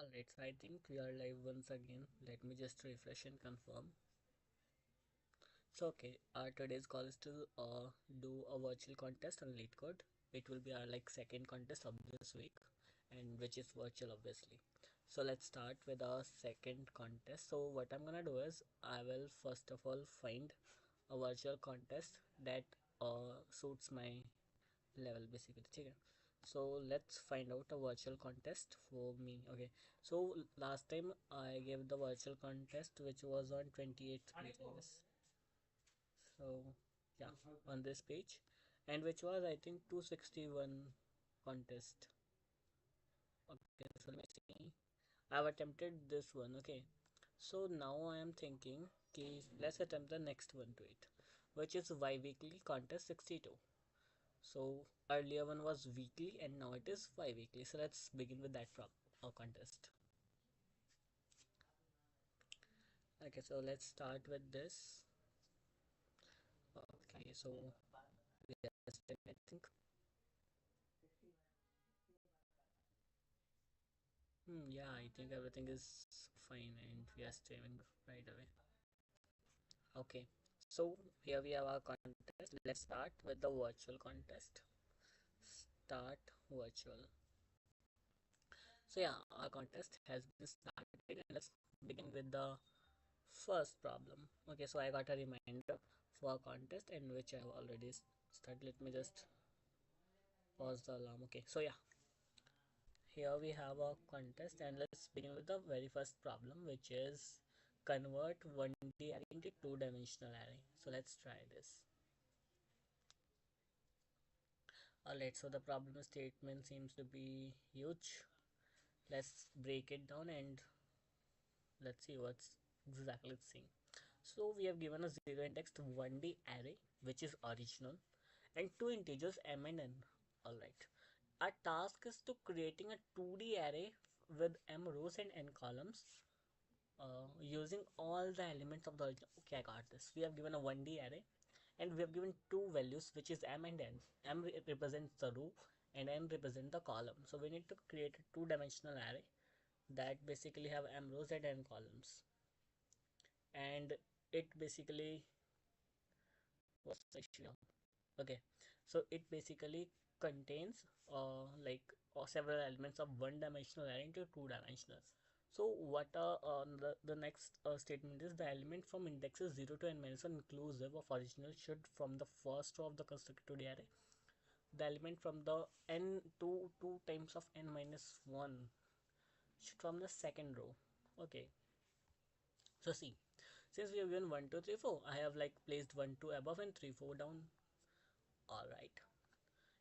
Alright, so I think we are live once again. Let me just refresh and confirm. So okay, our today's call is to do a virtual contest on LeetCode. It will be our like second contest of this week, and which is virtual obviously. So let's start with our second contest. So what I'm gonna do is I will first of all find a virtual contest that suits my level basically. Okay, so let's find out a virtual contest for me. Okay, so last time I gave the virtual contest which was on 28th page, I guess. So yeah, on this page, and which was I think 261 contest. Okay, so let me see, I've attempted this one. Okay, so now I am thinking, okay, let's attempt the next one to it, which is bi-weekly contest 62. So earlier one was weekly and now it is bi-weekly. So let's begin with that contest. Okay, so let's start with this. Okay, so we are I think. Yeah, I think everything is fine and we are streaming right away. Okay, so here we have our contest. Let's start with the virtual contest. Start virtual. So yeah, our contest has been started and let's begin with the first problem. Okay, so I got a reminder for a contest in which I have already started. Let me just pause the alarm. Okay, so yeah, here we have a contest and let's begin with the very first problem, which is convert 1D array into two-dimensional array. So let's try this. Alright, so the problem statement seems to be huge. Let's break it down and let's see what's exactly it's saying. So we have given a zero index 1D array which is original and two integers m and n. Alright. Our task is to creating a 2D array with m rows and n columns using all the elements of the original. Okay, I got this. We have given a 1D array and we have given two values which is m and n. M represents the row and n represents the column. So we need to create a two-dimensional array that basically have m rows and n columns. And it basically what's the issue? Okay, so it basically contains several elements of one-dimensional array into two-dimensional. So what the next statement is, the element from indexes 0 to n minus 1 inclusive of original should from the first row of the constructed array. The element from the n 2 times of n minus 1 should from the second row. Okay, so see, since we have given 1 2 3 4, I have like placed 1 2 above and 3 4 down. All right,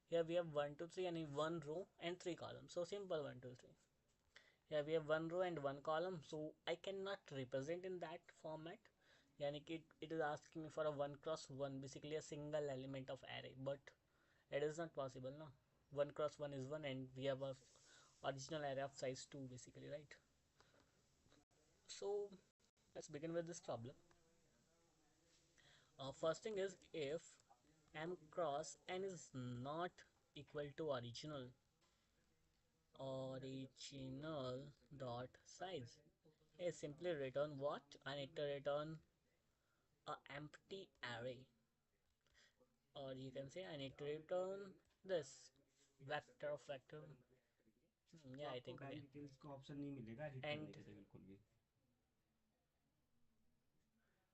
here we have 1 2 3 and in one row and three columns. So simple 1 2 3. Here we have one row and one column, so I cannot represent in that format. Yani it is asking me for a 1 cross 1, basically a single element of array, but it is not possible. No, 1 cross 1 is 1 and we have a original array of size 2 basically, right? So let's begin with this problem. First thing is, if m cross n is not equal to original dot size, I simply return what? I need to return a empty array, or you can say I need to return this vector of vector. Yeah, I think okay.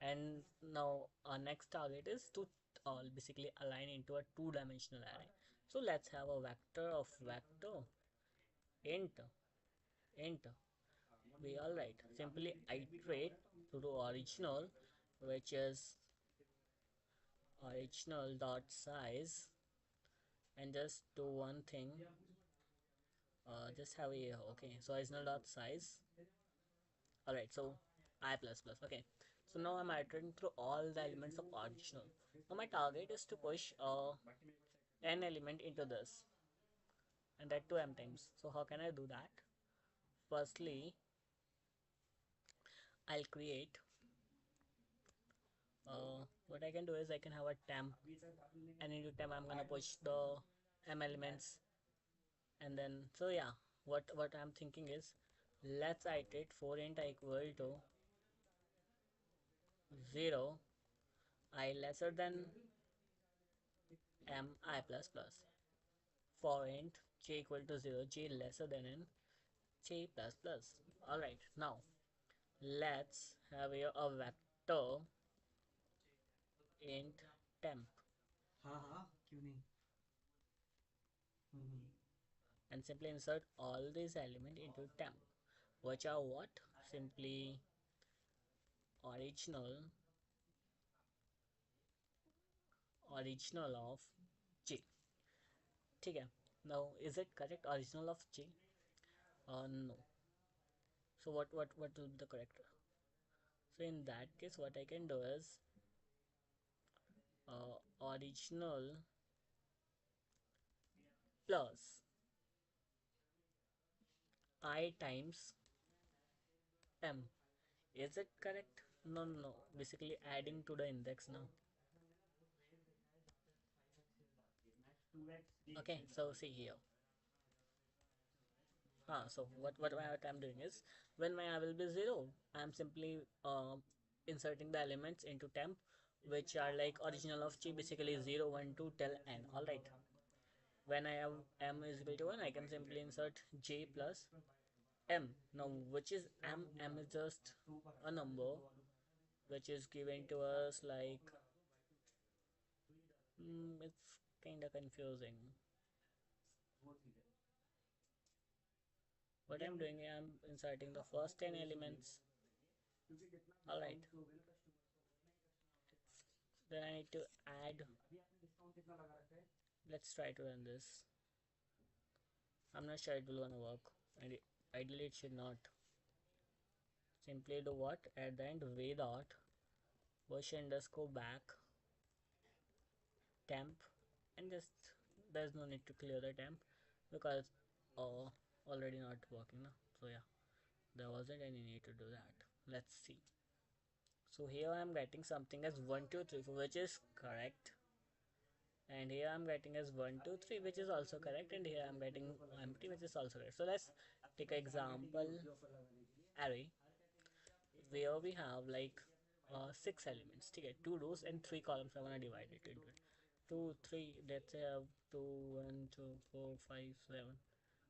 And now our next target is to basically align into a two-dimensional array. So let's have a vector of vector int int. We all right, simply iterate to the original, which is original dot size, and just do one thing. Just have a okay. So original dot size. All right. So I plus plus. Okay. So now I'm iterating through all the elements of original. Now my target is to push n element into this, and that to m times. So how can I do that? Firstly, I'll create. What I can do is I can have a temp, and into temp I'm gonna push the m elements, and then so yeah. What I'm thinking is, Let's iterate for int I equal to 0, I lesser than m I plus plus. For int j equal to 0, j lesser than n, j plus plus. Alright, now let's have here a vector int temp. हाँ क्यों नहीं and simply insert all these elements into temp, which are what? Simply original of j. ठीक है. Now is it correct, original of j? No. So what will be the correct? So in that case what I can do is original plus I times m. Is it correct? No, no, no. Basically adding to the index now. Okay, so see here. So what I'm doing is, when my I will be 0, I'm simply inserting the elements into temp, which are like original of j, basically 0, 1, 2 till n. Alright. When I have m is equal to 1, I can simply insert j plus m. Now which is m? M is just a number which is given to us like it's kinda confusing. What I'm doing, I'm inserting the first 10 elements. Alright. Then I need to add. Let's try to run this. I'm not sure it will gonna work, and ideally it should not. Simply do what? At the end, v dot push underscore back temp, and just there's no need to clear the temp because already not working now. So yeah, there wasn't any need to do that. Let's see. So here I'm getting something as 1 2 3 4, which is correct, and here I'm getting as 1 2 3, which is also correct, and here I'm getting empty, which is also correct. So let's take an example array where we have like 6 elements. Okay, 2 rows and 3 columns. I want to divide it into it. 2 3, let's say I have 2 1 2 4 5 7.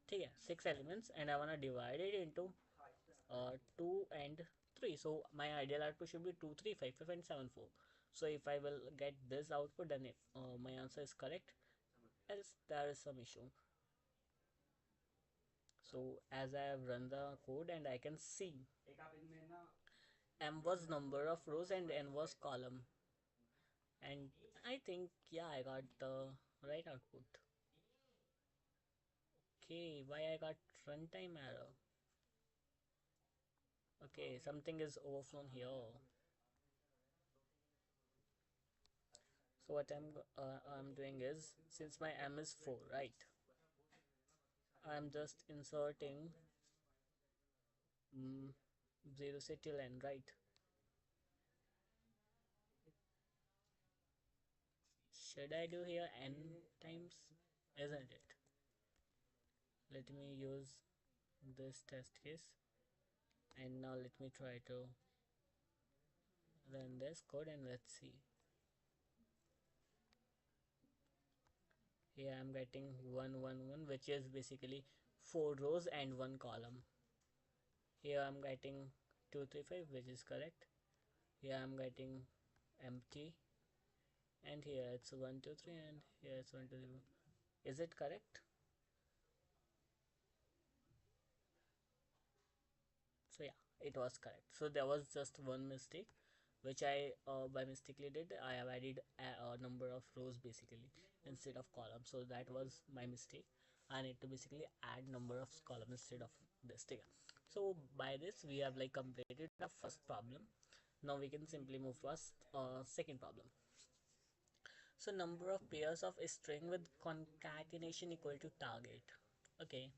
Okay, 6 elements, and I want to divide it into 2 and 3. So my ideal output should be 2 3 5 5 and 7 4. So if I will get this output, then if my answer is correct, else there is some issue. So as I have run the code, and I can see m was number of rows and n was column, and I think yeah, I got the right output. Okay, why I got runtime error? Okay, something is overflown here. So what I'm doing is, since my m is 4, right, I'm just inserting 0 say till n, right? Should I do here n times? Isn't it? Let me use this test case, and now let me try to run this code, and let's see. Here I'm getting 1 1 1, which is basically 4 rows and 1 column. Here I'm getting 2 3 5, which is correct. Here I'm getting empty, and here it's 1 2 3, and here it's 1 2 3. Is it correct? So yeah, it was correct. So there was just one mistake which I by mistakenly did. I have added a number of rows basically instead of columns, so that was my mistake. I need to basically add number of columns instead of this thing. So by this we have like completed the first problem. Now we can simply move to our second problem. So number of pairs of a string with concatenation equal to target. Okay,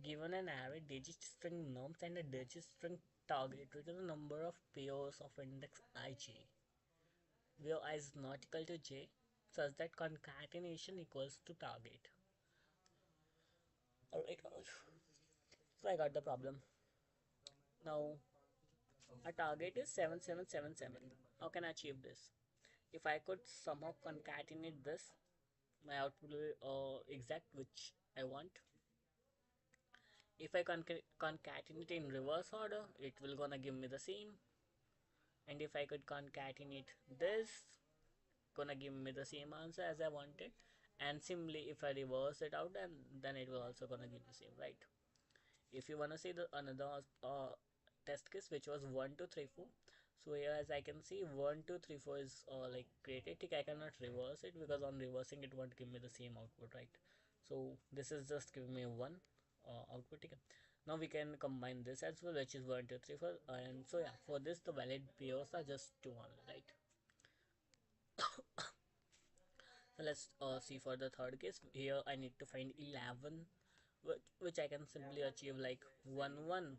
given an array digit string nums and a digit string target, return the number of pairs of index ij where I is not equal to j, such that concatenation equals to target. Alright, So I got the problem. Now our target is 7777. How can I achieve this? If I could somehow concatenate this, my output will be exact which I want. If I concatenate in reverse order, it will gonna give me the same. And if I could concatenate this, gonna give me the same answer as I wanted. And similarly, if I reverse it out, then it will also gonna give the same, right? If you wanna see the another test case which was 1 2 3 4, so here as I can see 1 2 3 4 is like created. I cannot reverse it because on reversing it won't give me the same output, right? So this is just giving me one output. Okay. Now we can combine this as well, which is 1 2 3 4, and so yeah, for this the valid pairs are just two only, right? So let's see for the third case. Here I need to find 11, which I can simply achieve like 1 1,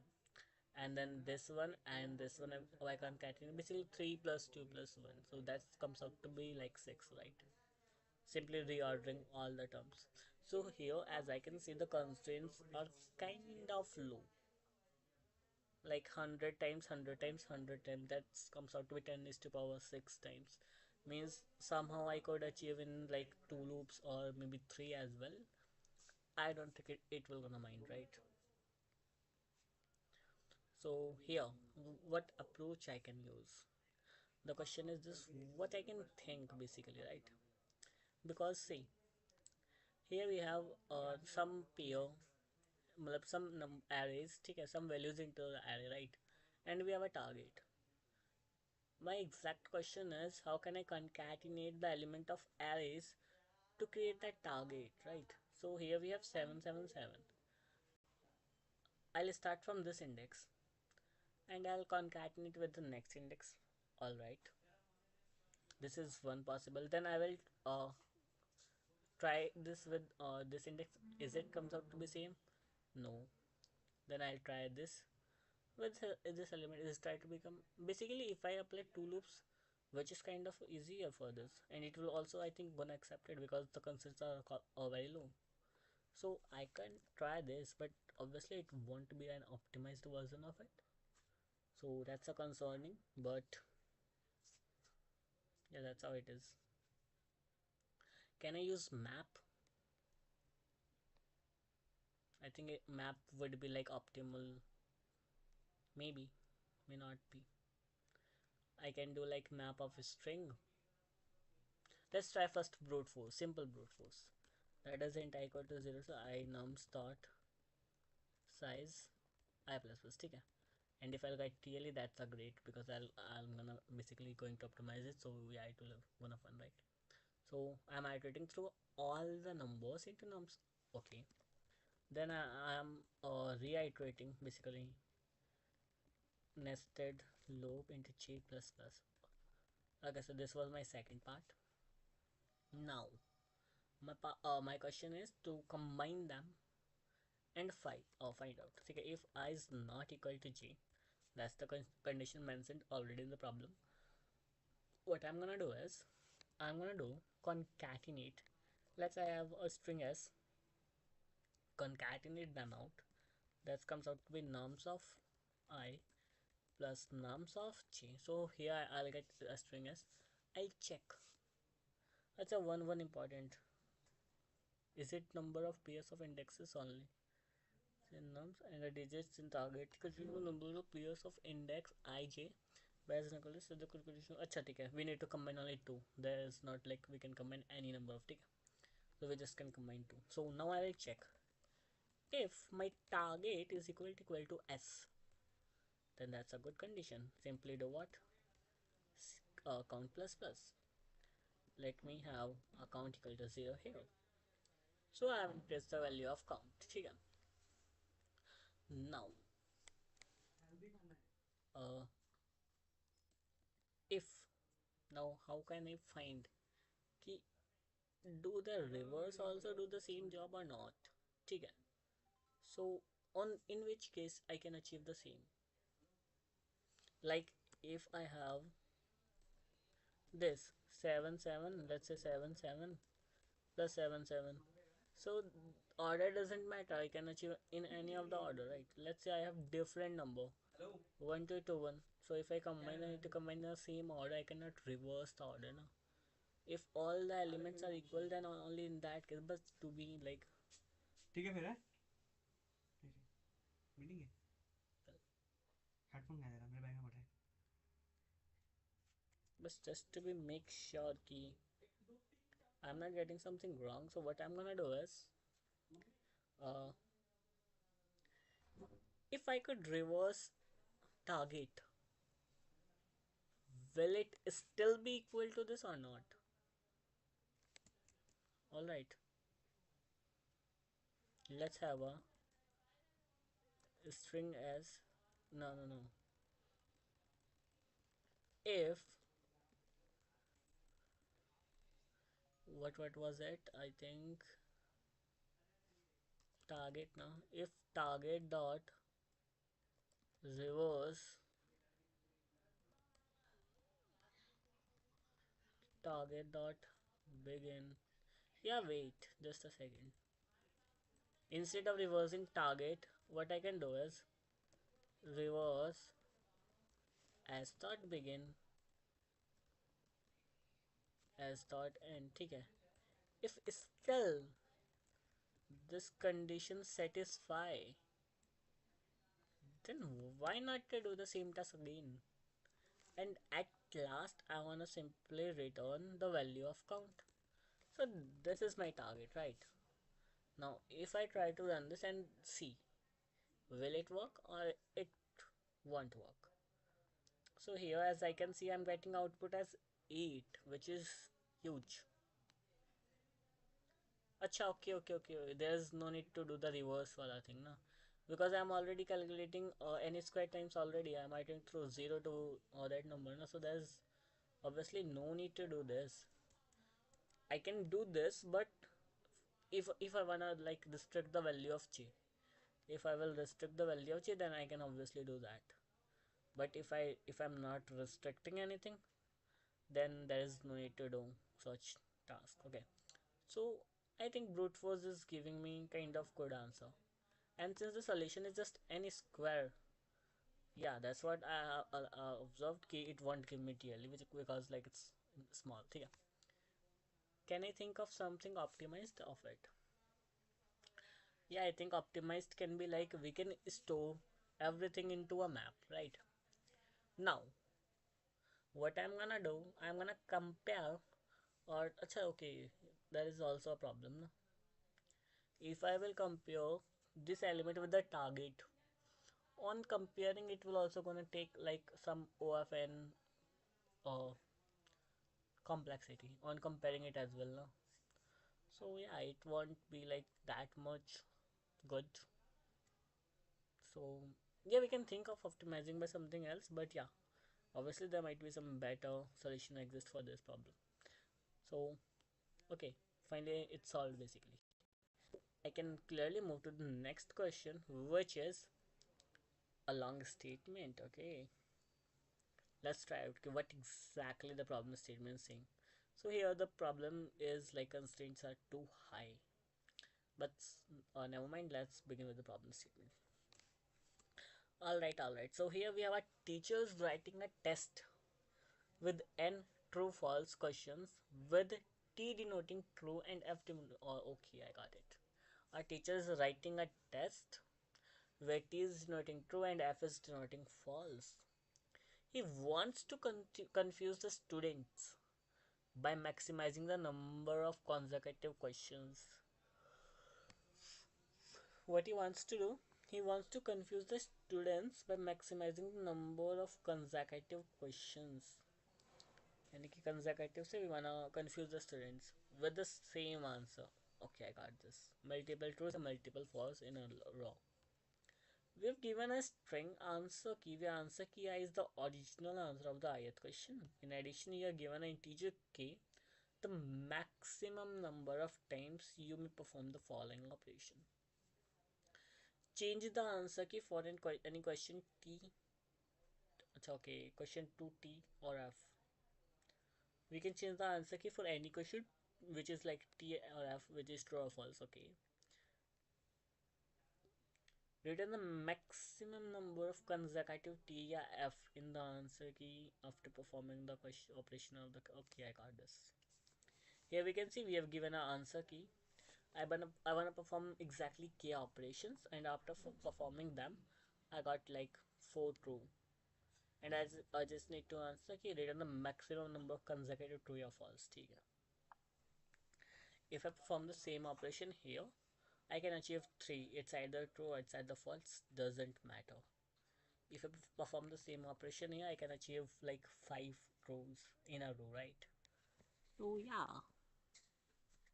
and then this one and this one I concatenate basically 3 plus 2 plus 1, so that comes out to be like 6, right? Simply reordering all the terms. So here as I can see the constraints are kind of low, like 100 times 100 times 100 times, that comes out to be 10 is to power 6 times. Means somehow I could achieve in like 2 loops or maybe 3 as well. I don't think it will gonna mind, right? So here, what approach I can use? The question is this: what I can think basically, right? Because see, here we have some pair, some arrays, okay, some values into the array, right? And we have a target. My exact question is how can I concatenate the element of arrays to create that target, right? So here we have 777. I'll start from this index and I'll concatenate with the next index. Alright, this is one possible. Then I will try this with this index. Is it comes out to be same? No. Then I'll try this with this element. Is try to become basically if I apply two loops, which is kind of easier for this, and it will also I think gonna accept it because the constraints are very low. So I can try this, but obviously it won't be an optimized version of it. So that's a concerning, but yeah, that's how it is. Can I use map? I think map would be like optimal. Maybe, may not be. I can do like map of a string. Let's try first brute force, simple brute force. That is int I equal to 0, so I num start size I plus plus, okay? And if I'll get TLE, that's a great because I'm gonna basically going to optimize it, so yeah, it will have 1 of 1, right? So I'm iterating through all the numbers into nums, okay? Then I am reiterating basically nested loop into G plus plus. Okay, so this was my second part. Now my question is to combine them and find out. Okay, if I is not equal to J, that's the condition mentioned already in the problem. What I'm gonna do is I'm gonna do concatenate. Let's say I have a string S, concatenate them out. That comes out to be nums of I plus nums of J. So here I'll get a string S. I'll check. That's a one important. Is it number of pairs of indexes only? Nums and the digits in target consider number of pairs of index ij whereas Nicholas is the condition. अच्छा ठीक है, we need to combine only two. There is not like we can combine any number of, ठीक है, so we just can combine two. So now I will check if my target is equal to s, then that's a good condition. Simply do what? Count plus plus. Let me have a count equal to 0 here. So I have pressed the value of count, ठीक है. Now uh, if now how can I find कि do the reverse also do the same job or not, ठीक है. So on in which case I can achieve the same, like if I have this 7 7, let's say 7 7 plus 7 7, so order doesn't matter. I can achieve in any of the order, right? Let's say I have different number 1 to 2 1. So if I combine, I need to combine the same order. I cannot reverse the order, no? If all the elements are equal, then only in that case. But to be like, ठीक है फिर है meeting है headphone कहाँ जा रहा मेरे bag में पड़ा है but just to be make sure कि I'm not getting something wrong. So what I'm gonna do is, uh, if I could reverse target, will it still be equal to this or not? All right, let's have a string as, no. If what was it? I think target now. If target dot reverse target dot begin. Yeah, wait just a second. Instead of reversing target, what I can do is reverse as dot begin as dot end. ठीक है. If still this condition satisfy, then why not to do the same task again? And at last I wanna simply return the value of count. So this is my target, right? Now if I try to run this and see, will it work or it won't work? So here as I can see, I'm getting output as 8, which is huge. Acha, okay. There's no need to do the reverse wala thing, na? Because I'm already calculating n square times already. I'm writing through 0 to that number, na? So there's obviously no need to do this. I can do this, but if I wanna like restrict the value of j, if I will restrict the value of j, then I can obviously do that. But if I'm not restricting anything, then there is no need to do such task. Okay, so I think brute force is giving me kind of good answer, and since the solution is just any square, yeah, that's what I observed ki it won't give me TLE, because like it's small. Yeah, can I think of something optimized of it? Yeah, I think optimized can be like we can store everything into a map, right? Now what I'm gonna do, I'm gonna compare, or acha, okay, there is also a problem, no? If I will compare this element with the target, on comparing it will also gonna take like some OFN or complexity on comparing it as well, no? So yeah, it won't be like that much good. So yeah, we can think of optimizing by something else, but yeah, obviously there might be some better solution exist for this problem. So okay, finally it's solved basically. I can clearly move to the next question, which is a long statement. Okay, let's try out what exactly the problem statement is saying. So here the problem is like constraints are too high, but never mind, let's begin with the problem statement. All right, so here we have a teachers writing a test with n true false questions, with t denoting true and f denoting, oh, okay, I got it. Our teacher is writing a test where t is denoting true and f is denoting false. He wants to confuse the students by maximizing the number of consecutive questions. What he wants to do, he wants to confuse the students by maximizing the number of consecutive questions. यानी कि consecutive से we wanna confuse the students with the same answer. Okay, I got this. Multiple truths and multiple false in a row. We've given a string answer key. The answer key I is the original answer of the ith question. In addition, you are given an integer k, the maximum number of times you may perform the following operation. Change the answer key for any question t. Okay, question 2 t or f. We can change the answer key for any question which is like t or f, which is true or false. Okay, Return the maximum number of consecutive T या F in the answer key after performing the question operation of the. Okay, I got this. Here we can see we have given an answer key. I wanna perform exactly K operations, and after performing them, I got like 4 true. And as I just need to answer key, return the maximum number of consecutive true or false. ठीक है. If I perform the same operation here, I can achieve 3. It's either true or it's either false. Doesn't matter. If I perform the same operation here, I can achieve like 5 trues in a row, right? So yeah,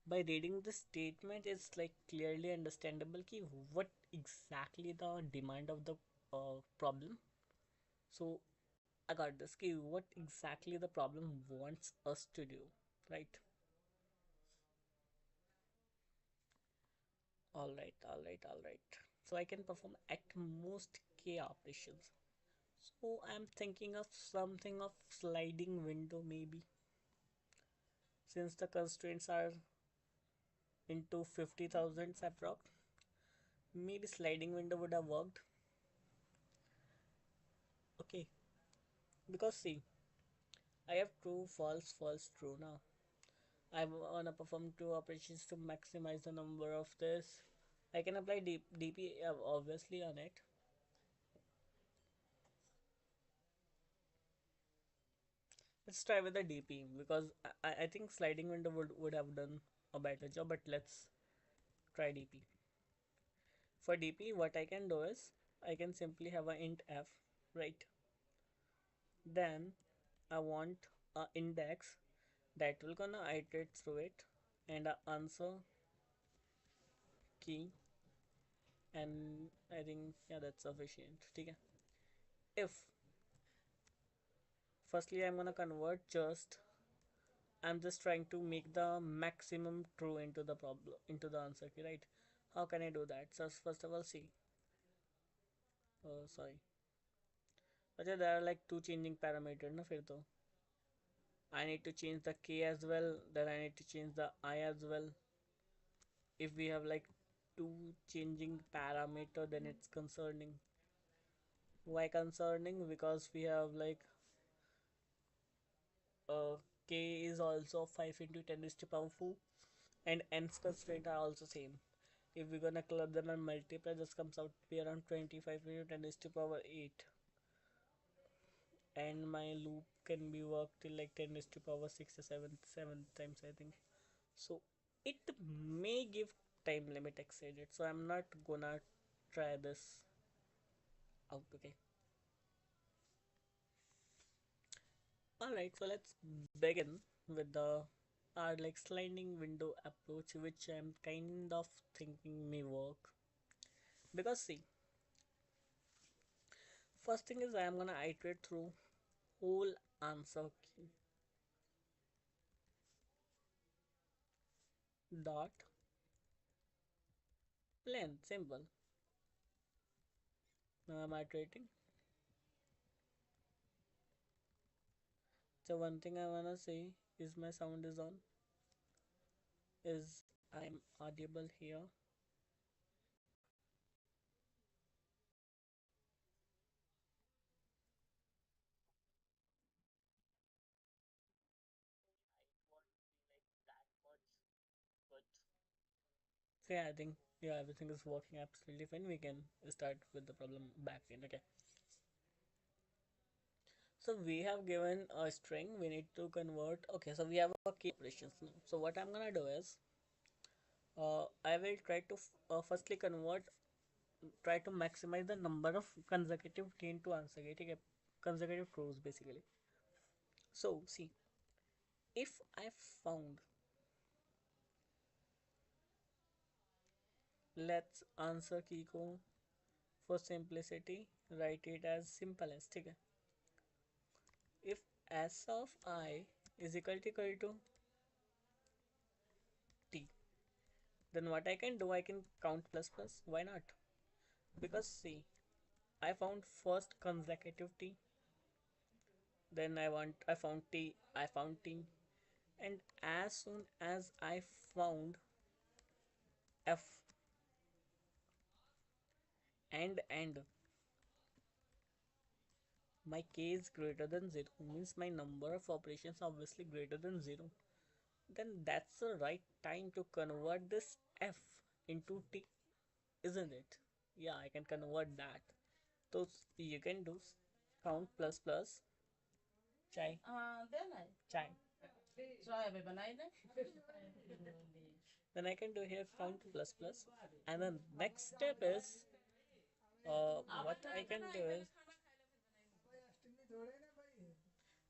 by reading this statement, it's like clearly understandable ki what exactly the demand of the problem. So I got this ki what exactly the problem wants us to do, right? All right. So I can perform at most K operations. So I'm thinking of something of sliding window maybe. Since the constraints are into 50,000 approx, maybe sliding window would have worked. Okay, because see, I have true, false, false, true now. I wanna perform two operations to maximize the number of this. I can apply DP obviously on it. Let's try with the DP because I think sliding window would have done a better job, but let's try DP. For DP, what I can do is I can simply have a int f, right? Then I want a index that will gonna iterate through it and a answer key, and I think yeah that's sufficient. Okay. If firstly I'm gonna convert just I'm just trying to make the maximum true into the problem into the answer key, right? How can I do that? So first of all, see. Oh, sorry. Okay, there are like two changing parameters, na फिर तो. I need to change the k as well. Then I need to change the I as well. If we have like two changing parameter, then it's concerning. Why concerning? Because we have like k is also 5 into 10 is to power 4, and n's constraint are also same. If we're gonna club them and multiply, this comes out to be around 25 into 10 is to power 8, and my loop can be worked till like 10 is to power 6 or 7 times I think. So it may give time limit exceeded, so I'm not gonna try this out. Okay. Alright, so let's begin with the our like sliding window approach, which I'm kind of thinking may work. Because see, first thing is I'm gonna iterate through whole answer key dot length simple. Now I'm iterating. So one thing I wanna say is my sound is on. Is I'm audible here? So yeah, I think yeah everything is working absolutely fine. We can start with the problem back in. Okay. So we have given a string. We need to convert. Okay, so we have a key operations now. So what I'm gonna do is, I will try to firstly try to maximize the number of consecutive t into answer. Okay, consecutive rows basically. So see, if I found, let's answer key को for simplicity write it as simple as. ठीक है. If s of I is equal to t, then what I can do, I can count plus plus. Why not? Because see, I found first consecutive t, then I found t, I found t, and as soon as I found f, and my k is greater than 0 means my number of operations obviously greater than 0, then that's the right time to convert this f into t, isn't it? Yeah, I can convert that. So you can do count plus plus chai chai. Then I can do here count plus plus, and then next step is what I can do is,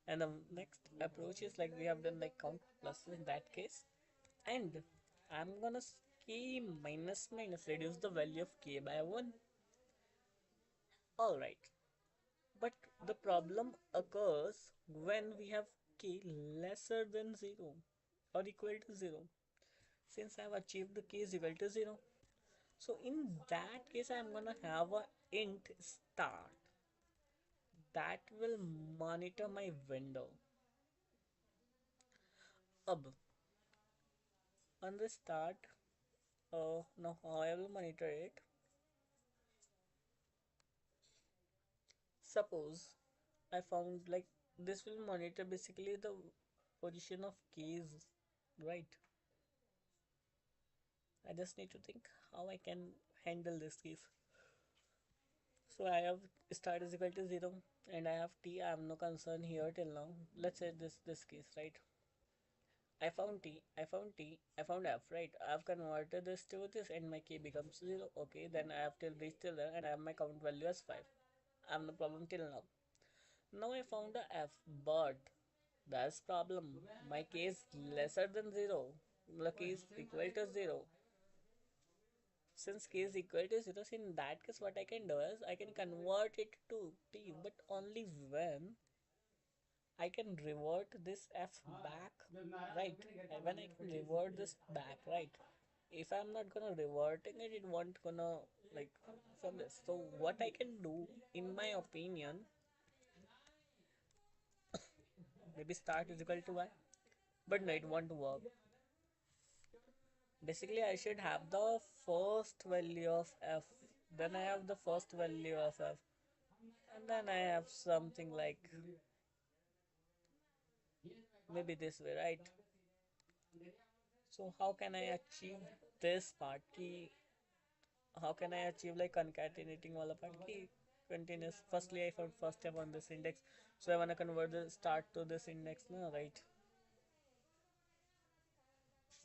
and the next approach is like we have done like count plus in that case, and I'm gonna k minus minus reduce the value of k by 1. Alright, but the problem occurs when we have k lesser than 0 or equal to 0. Since I have achieved the k is equal to 0, so in that case I'm gonna have a int start that will monitor my window. Ab on the start, now how I will monitor it. Suppose I found like this will monitor basically the position of keys, right? I just need to think how I can handle this case. So I have start is equal to 0 and I have t. I have no concern here till now. Let's say this case, right? I found t, I found t, I found f, right? I have converted this to this and my k becomes 0. Okay, then I have till reach till there and I have my count value as 5. I have no problem till now. Now I found a f, but that's problem. My k is lesser than 0. The k is equal to 0. Since k is equal to 0, so in that case what I can do is I can convert it to t, but only when I can revert this f back, right? And when I can revert this back, right? If I'm not gonna reverting it, it won't gonna like from this. So what I can do, in my opinion, maybe start is equal to y, but no, it won't work. Basically, I should have the first value of f, then I have the first value of f, and then I have something like maybe this way, right? So how can I achieve this part? Key, how can I achieve like concatenating wala part? Key continuous. Firstly, I found first step on this index, so I wanna convert the start to this index now, right?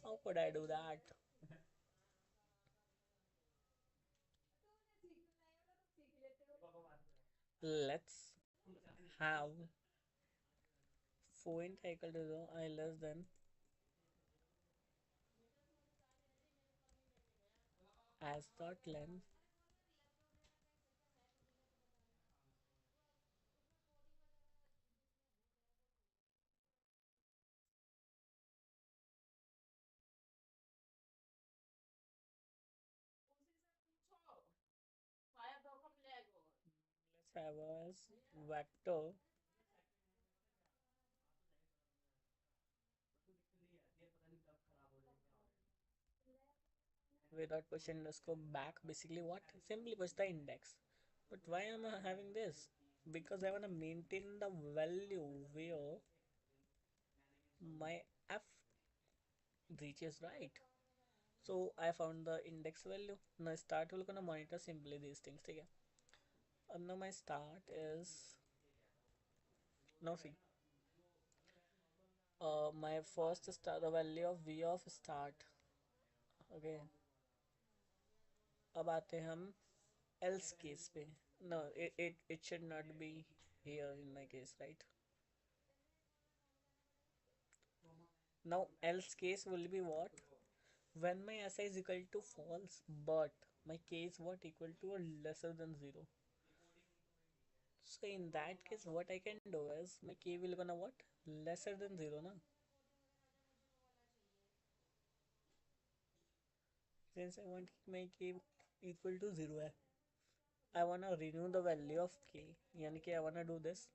How could I do that? Let's have point equal to 0, I less than as dot length let's have as vector without push underscore back. Basically what? Simply push the index. But why am I having this? Because I want to maintain the value where my f reaches, right? So I found the index value. Now start will gonna monitor simply these things. Okay. And now my start is, now see, my first start, the value of v of start. Okay. अब आते हैं हम else case पे. No, it should not be here in my case, right? Now else case will be what? When my SI is equal to false, but my k is what equal to or lesser than 0. So in that case, what I can do is my k will gonna what? Lesser than 0, na? Since I want my k equal to 0, I wanna renew the value of k. Yani ki I wanna do this.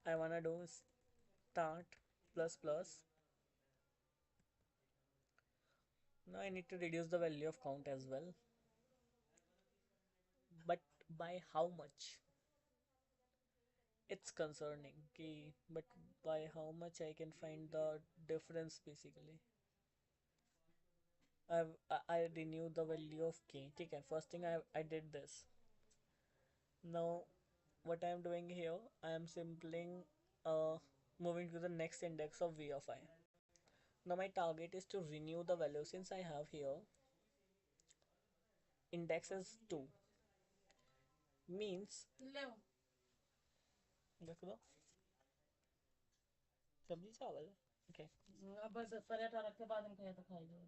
I wanna do start plus plus. Now I need to reduce the value of count as well. but by how much? It's concerning. Ki, but by how much I can find the difference basically. I renew the value of k. Okay, first thing I did this. Now what I am doing here, I am simply moving to the next index of v of I. Now my target is to renew the value. Since I have here index is 2, means देखो तो सब्जी चावल okay. अब बस पराठा रख के बाद में खाया तो खाएगा.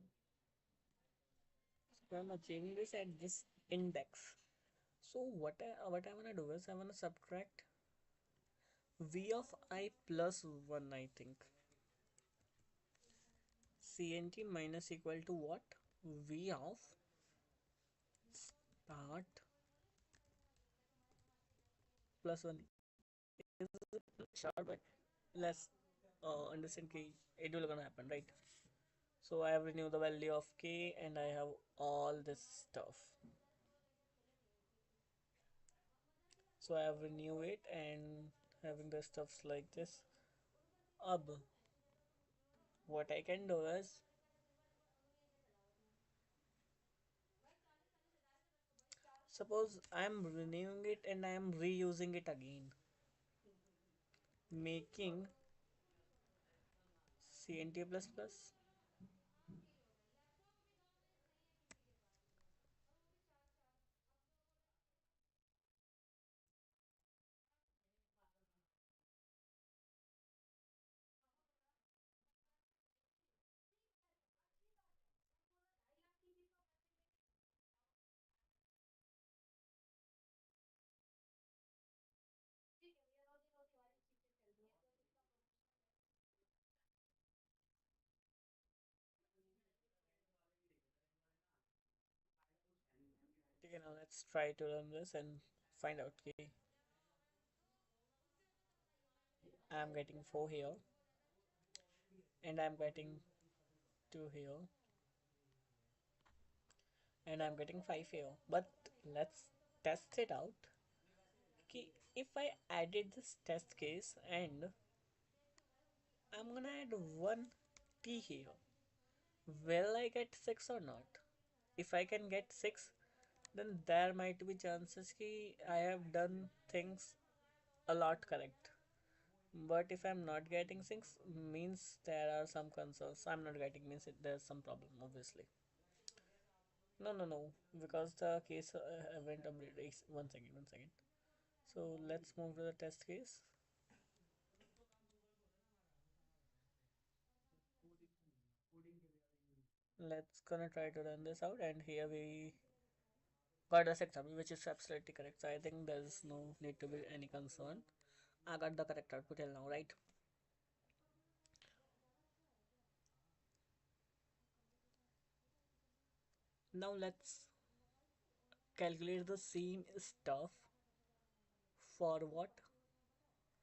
So I'm achieving this at this index. So what I'm gonna do is I'm gonna subtract v of I plus 1, I think. Cnt minus equal to what? V of start plus 1 is short, but let's understand k it will gonna happen, right? So I have renewed the value of k and I have all this stuff. So I have renewed it and having the stuffs like this. Ab, what I can do is suppose I am renewing it and I am reusing it again, making CNT plus plus. Okay, now let's try to run this and find out. Okay, I am getting 4 here and I am getting 2 here and I'm getting 5 here. But let's test it out. Okay, if I added this test case and I'm gonna add 1 t here, will I get 6 or not? If I can get 6, then there might be chances ki I have done things a lot correct. But if I'm not getting 6, means there are some concerns. I'm not getting means there's some problem obviously. No, no, no, because the case went updated. One second, one second. So let's move to the test case. Let's gonna try to run this out, and here we got the sector, which is absolutely correct. So I think there's no need to be any concern. I got the correct output till now, right? Now let's calculate the same stuff for what?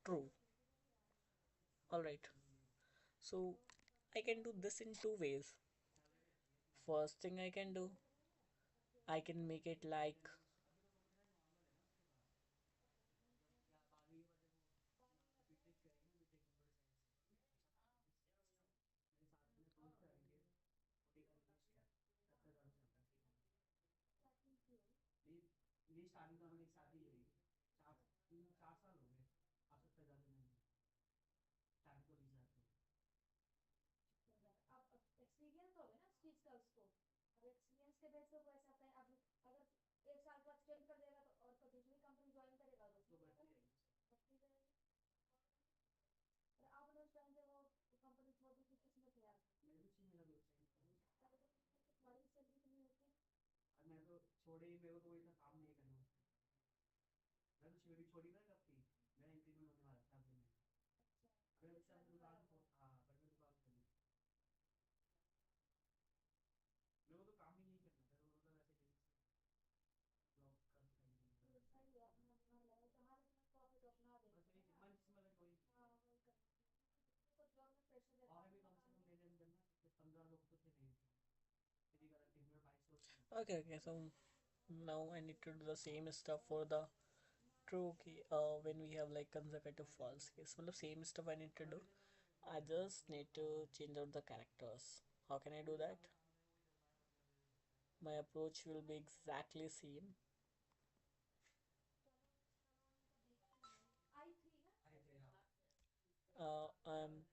True. Alright. So I can do this in two ways. First thing I can do, I can make it like ये starting तो हमारे एक साथ ही हुई 4 साल हो गए अब तक पैसा तो नहीं स्टार्टिंग तो नहीं जाते अब एक्सपीरियंस हो गया ना चीज का उसको अब एक्सपीरियंस के बेस पे वो ऐसा है अब अगर 1 साल बाद चेंज कर देगा तो और तो दूसरी कंपनी ज्वाइन करेगा तो बढ़ती रहेगी और आप उस टाइम पे वो कंपनी छोटी सी किस्मत है यार मैं भी चाहिए मेरा दोस्त है तुम्हारी सैलरी कितनी होती है और मैं तो छोड़े ही मेरे को तो इतना काम नहीं करना मैं तो छोड़ी छोड़ी ना कब थी मेरा इंक्रीमेंट होने वाला था अगले महीने अगले साल दुकान हाँ पर मैं दुकान खोली मेरे को तो काम ही नहीं करना था वो तो वैसे ब्लॉक कर तो सही है अपना अपना लगा जहाँ जितना प्रॉफिट अपना दे बस वही मन जिसमें लगे वही हाँ वही करना को जॉब में प्रेशर देता और भी कम से कम मेरे अंदर ना 15 लोग तो थे नहीं फिजिकल एक्टिविटी में 22 लोग okay, okay. So Now I need to do the same stuff for the true key when we have like consecutive false case. Well, the same stuff I need to do. I just need to change out the characters. How can I do that? My approach will be exactly same. Um,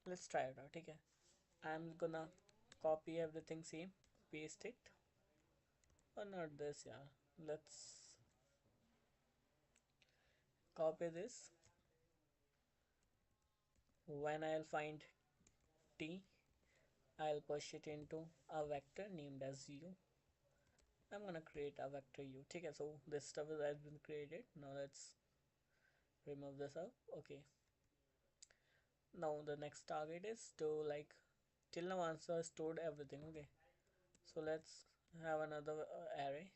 let's try it out. Okay, I'm gonna copy everything same, paste it. Or not this, yeah. Let's copy this. When I'll find t, I'll push it into a vector named as u. I'm gonna create a vector u. Okay, so this stuff has been created. Now let's remove this out. Okay, now the next target is to like till now answer stored everything. Okay, so let's have another array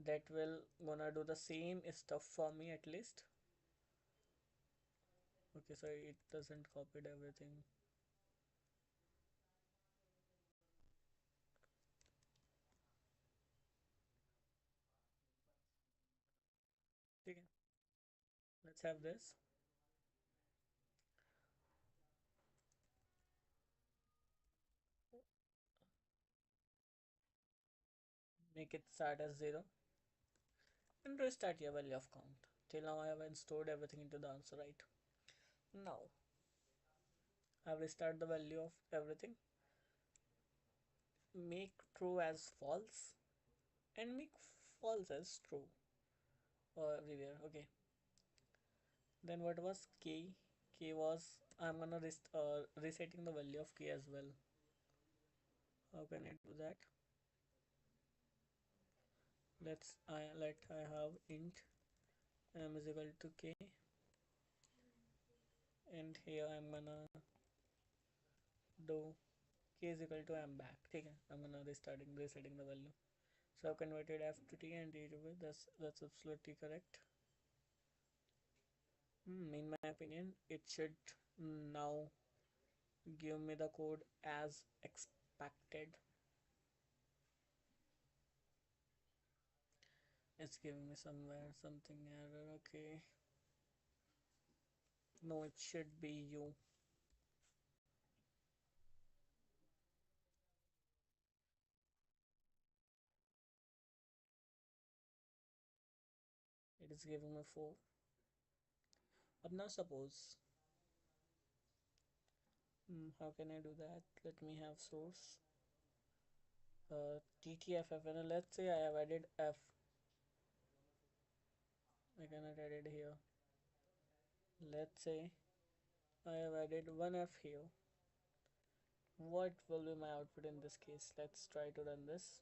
that will gonna do the same stuff for me at least. Okay, so it doesn't copied everything. Okay, let's have this. Make it start as 0 and restart your value of count. Till now I haven't stored everything into the answer, right? Now I have restarted the value of everything. Make true as false and make false as true everywhere. Okay, then what was k? K was I'm gonna resetting the value of k as well. How can I do that? Let I have int m is equal to k, and here I'm gonna do k is equal to m back. Okay, I'm gonna resetting the value. So I've converted f to t and d to v. That's absolutely correct. In my opinion, it should now give me the code as expected. It's giving me somewhere something error. Okay, no, it should be you. It is giving me 4. But now suppose, how can I do that? Let me have source. ttff, and let's say I have added f. I cannot add it here. Let's say I have added one f here. What will be my output in this case? Let's try to run this.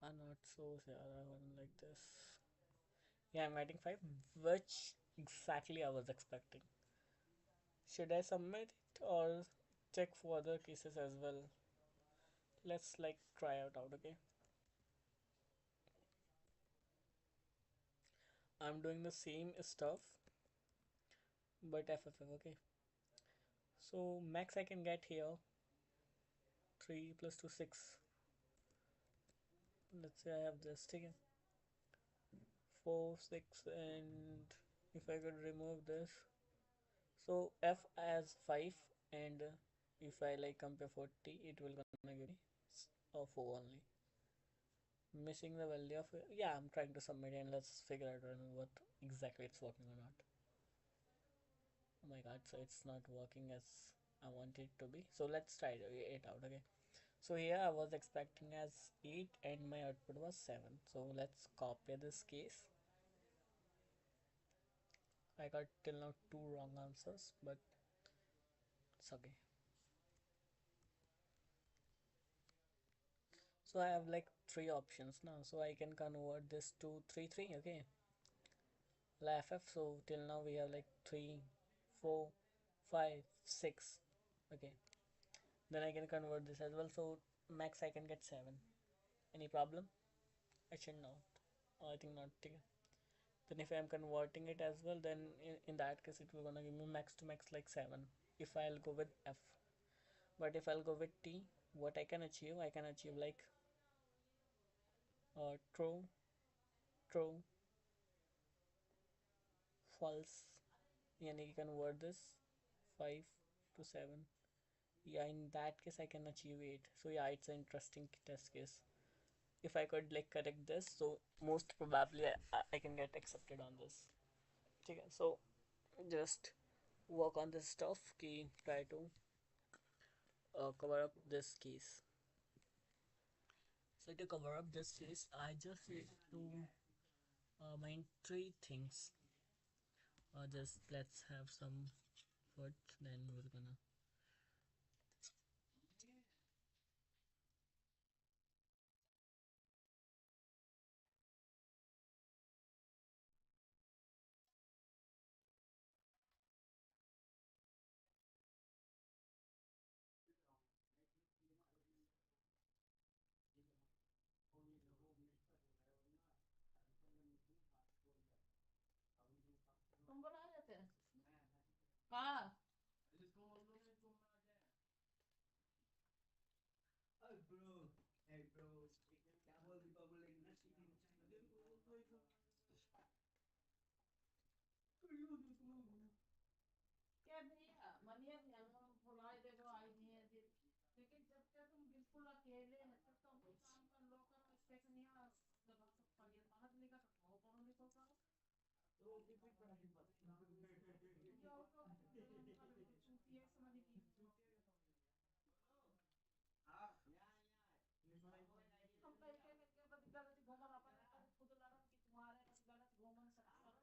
Not so yeah, I wouldn't like this. Yeah, I'm writing 5, which exactly I was expecting. Should I submit it or check for other cases as well? Let's like try it out, okay? I'm doing the same stuff, but FFF, okay? So max I can get here 3 plus 2, 6. Let's say I have this, okay? 4, 6, and if I could remove this, so F as 5, and if I like compare 40, it will gonna give me 4 only. Missing the value of, yeah, I'm trying to submit and let's figure out what exactly it's working or not. Oh my god, so it's not working as I want it to be. So let's try it out, okay? So here I was expecting as 8 and my output was 7. So let's copy this case. I got till now 2 wrong answers, but it's okay. So I have like 3 options now, so I can convert this to 3 3, okay? LFF, so till now we have like 3 4 5 6, okay? Then I can convert this as well, so max I can get 7. Any problem? I should not. I think not. Then if I'm converting it as well, then in that case it will gonna give me max to max like 7 if I'll go with F. But if I'll go with T, what I can achieve like true, true, false. Yani you convert this 5 to 7. Yeah, in that case I can achieve 8. So yeah, it's an interesting test case. If I could like correct this, so most probably I can get accepted on this. Okay, so just work on this stuff ki try to cover up this case. So to cover up this case, I just need to mind three things. Just let's have some food, then we're gonna. तुम बोला आ जाते हैं कहाँ क्या भैया मनिया भी हम बुलाए देखो आई नहीं है जी लेकिन जब तक तुम बिल्कुल अकेले हैं तब तो अपने काम कर लो करो स्टेशन यहाँ जब आप सब पढ़िए बाहर लिखा तो पढ़ो लिखो करो तो टिकट पर ही बस यो तो चूतिए समझ ली हम कहीं के बदी गलत घूमन अपन खुद लड़न कि तुम्हारे गलत घूमन सब करो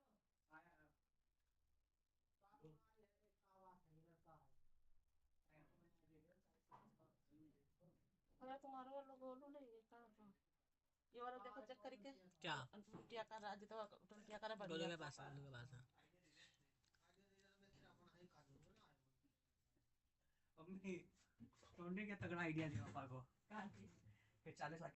अरे तुम्हारा लोग बोलो नहीं ये कहाँ ये वाला देखो चेक करके क्या टुंटिया का राज तो टुंटिया का गोलू बढ़िया के पास है, गोलू के पास है। मम्मी टुंटी के तगड़ा आइडिया दिया पापा को कहाँ की फिर 40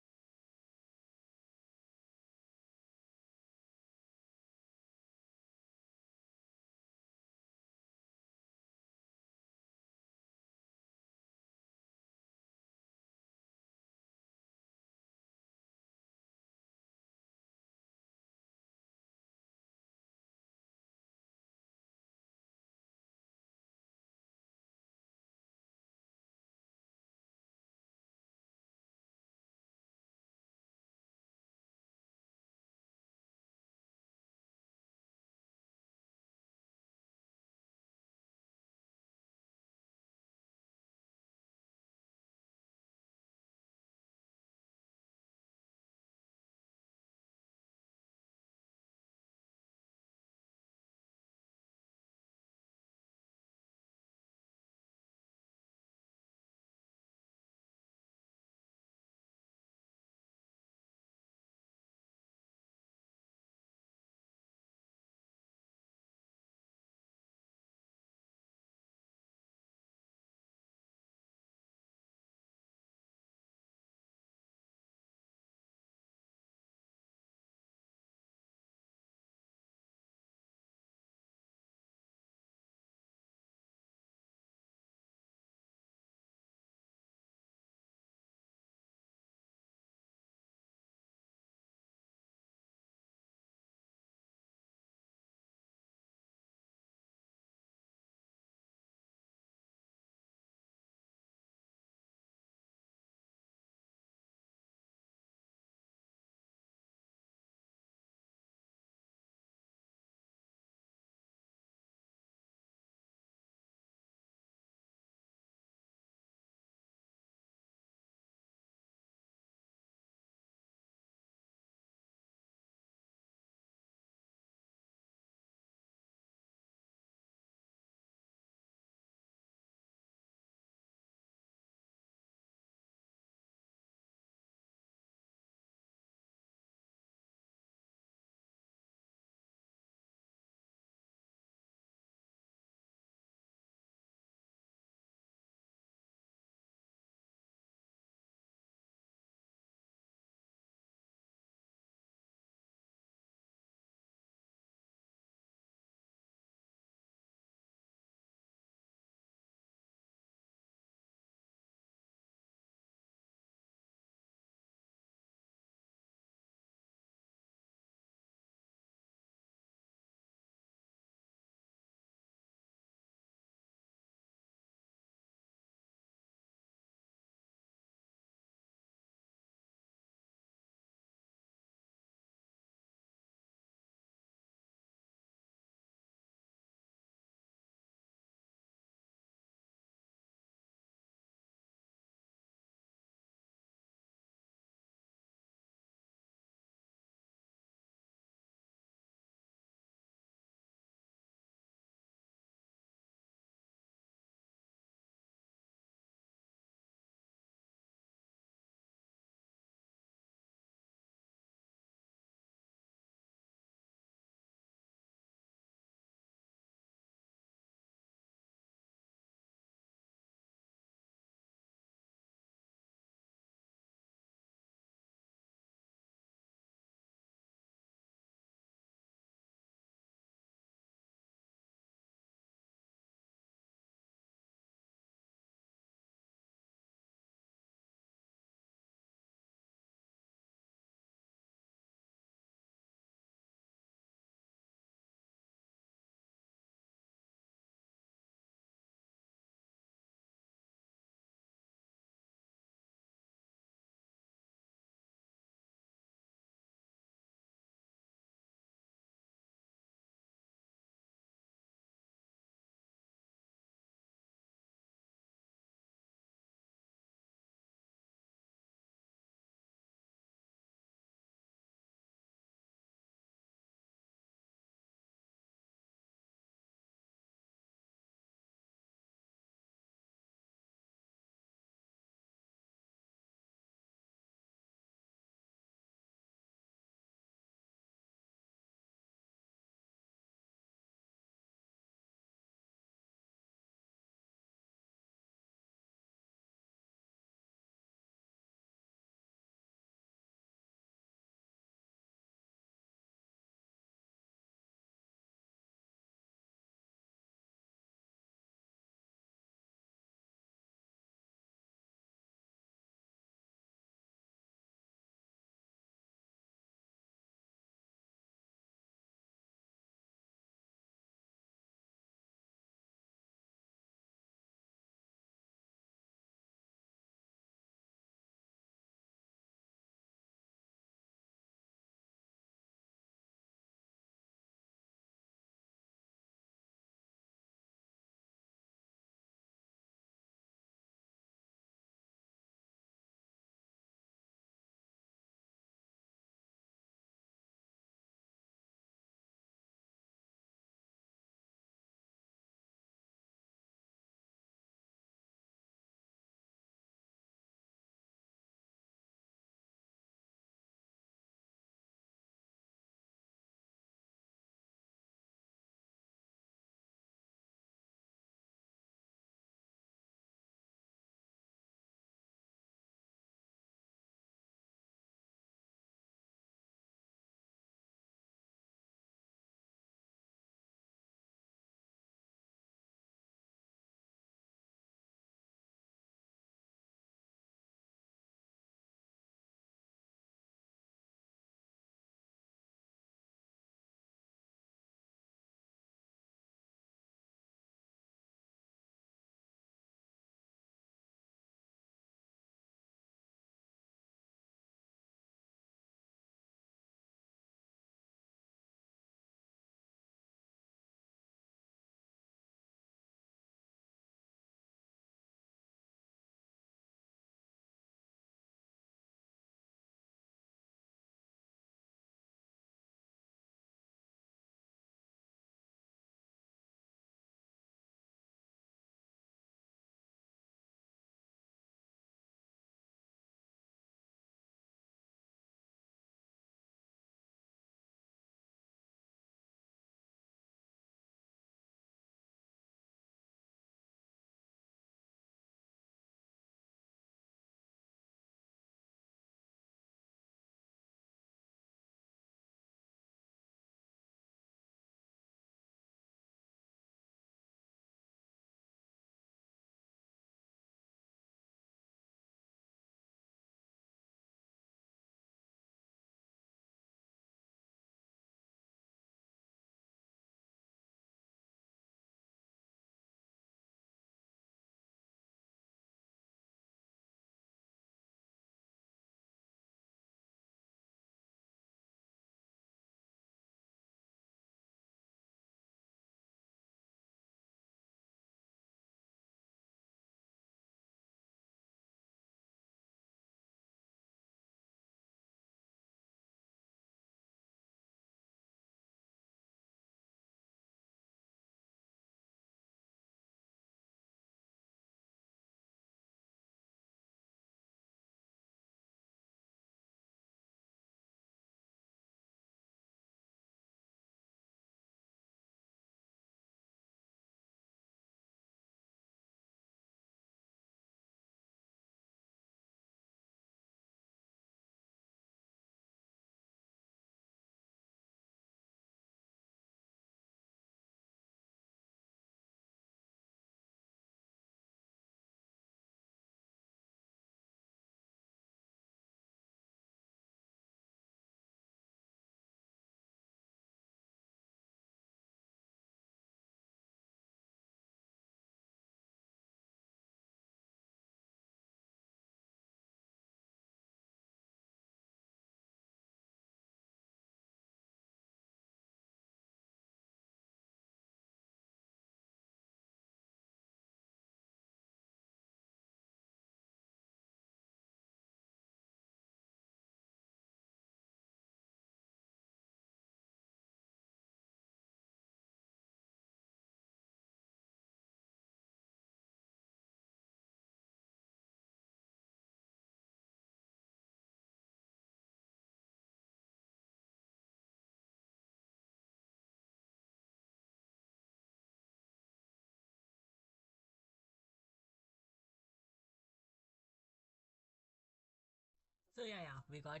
So yeah, we got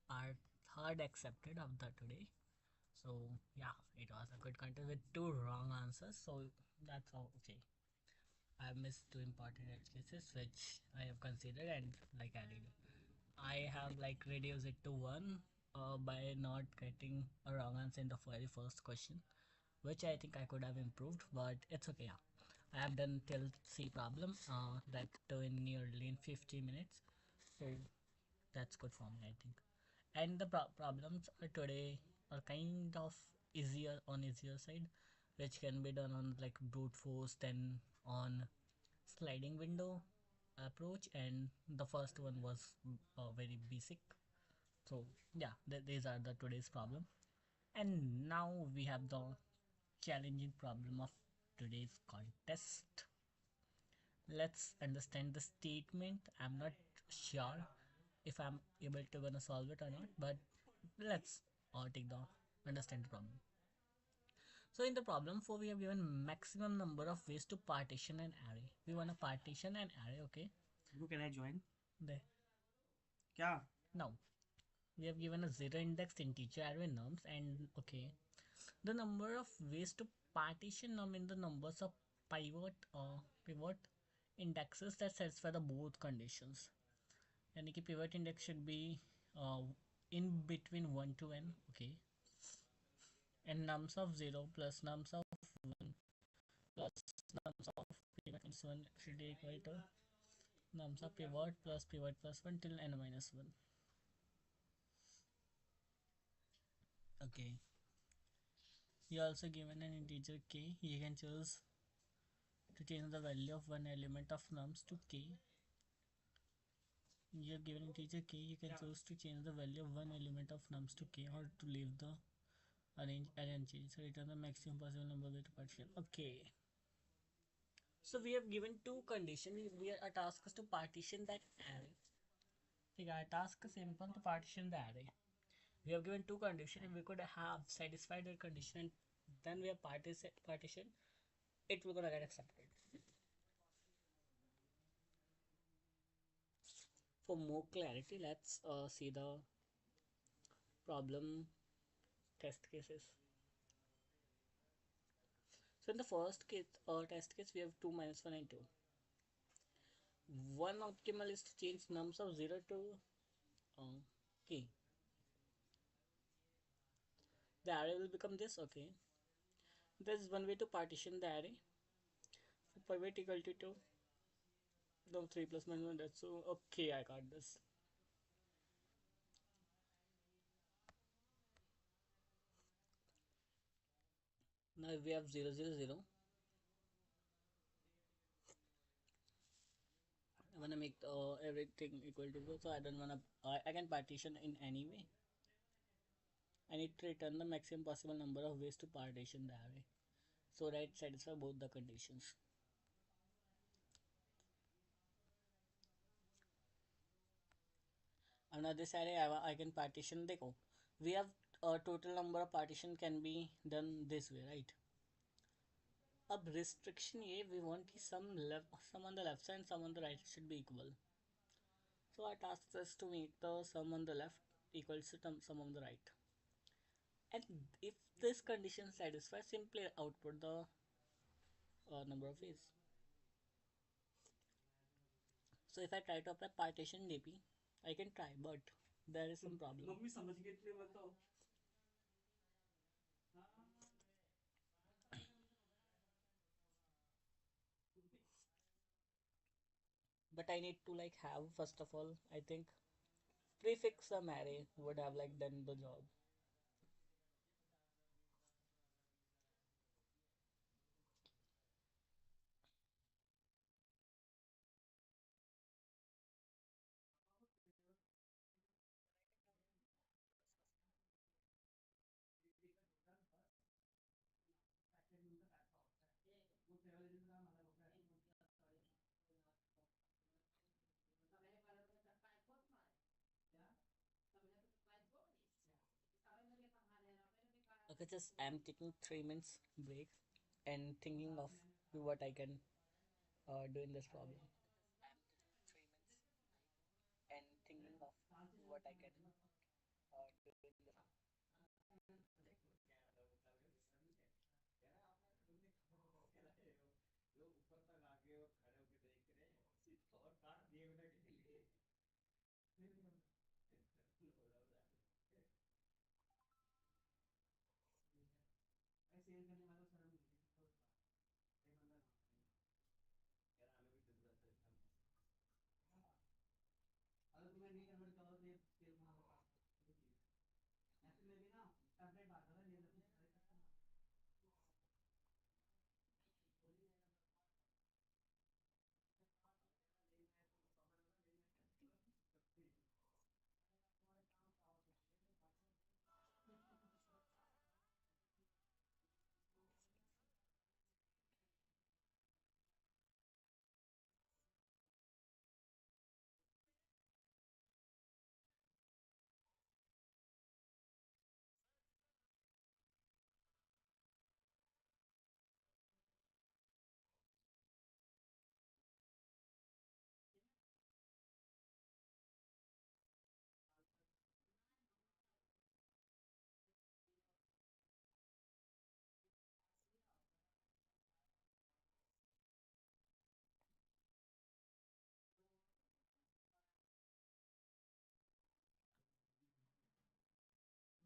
our third accepted of the today. So yeah, it was a good contest with two wrong answers. So that's all okay. I missed two important edge cases which I have considered and like added. I have like reduced it to one by not getting a wrong answer in the very first question, which I think I could have improved, but it's okay. Yeah. I have done till C problem that in nearly in 50 minutes, so that's good for me I think. And the problems are today are kind of easier side, which can be done on like brute force then on sliding window approach, and the first one was very basic. So yeah, these are the today's problem. And now we have the challenging problem of today's contest. Let's understand the statement. I'm not sure if I'm able to gonna solve it or not, but let's take the understand the problem. So in the problem 4 we have given maximum number of ways to partition an array. We want to partition an array, okay? Bro, can I join? There. क्या? Now we have given a zero index integer array nums, and okay, the number of ways to partition num in the numbers of pivot indexes that satisfy the both conditions. यानी कि pivot index should be uh, in between 1 to n, okay, and nums of 0 plus nums of 1 plus nums of pivot minus 1 should be equal to nums of pivot plus 1 till n minus 1. Okay, you also given an integer k. You can choose to change the value of one element of nums to k. You are given integer k. You can choose to change the value of one element of nums to k, or to leave the arrange change. So return the maximum possible number of partition. Okay. So we have given two conditions. We are task is to partition that array. Okay, our task is simple to partition the array. We have given two conditions. If we could have satisfied that condition and then we have partition, it will gonna get accepted. For more clarity, let's see the problem test cases. So in the first case, test case, we have 2 minus 1 and 2. One optimal is to change nums of 0 to k. The array will become this, okay. There is one way to partition the array. So pivot equal to 2. No, 3 plus minus 1, that's so, okay, I got this. Now if we have 0, 0, 0, I wanna make everything equal to 0, so I don't wanna, I can partition in any way. I need to return the maximum possible number of ways to partition the array, so that it satisfies both the conditions. Now this array I can partition. देखो, we have a total number of partition can be done this way, right? अब restriction ये we want some on the left side and some on the right should be equal. So our task is to make the sum on the left equals to sum on the right. And if this condition satisfies, simply output the number of ways. So if I try to apply partition DP, I can try, but there is some problem. Mummy समझ गई इसलिए बताओ. But I need to like have, first of all, I think prefix some array would have like done the job. Okay, just I'm taking 3 minutes break and thinking of what I can do in this problem. of what I can do in this. Sell करने वाला शर्म नहीं है तो एक बंदा अगर तुम्हें नहीं कन्वर्ट करो तो ये सेल कहाँ होगा ऐसे में भी ना टेम्पलेट आता था ये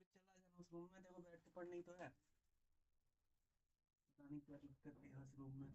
चला जाना उस रूम में देखो बैठ के पढ़नी तो है पता नहीं क्या दिक्कत है उस रूम में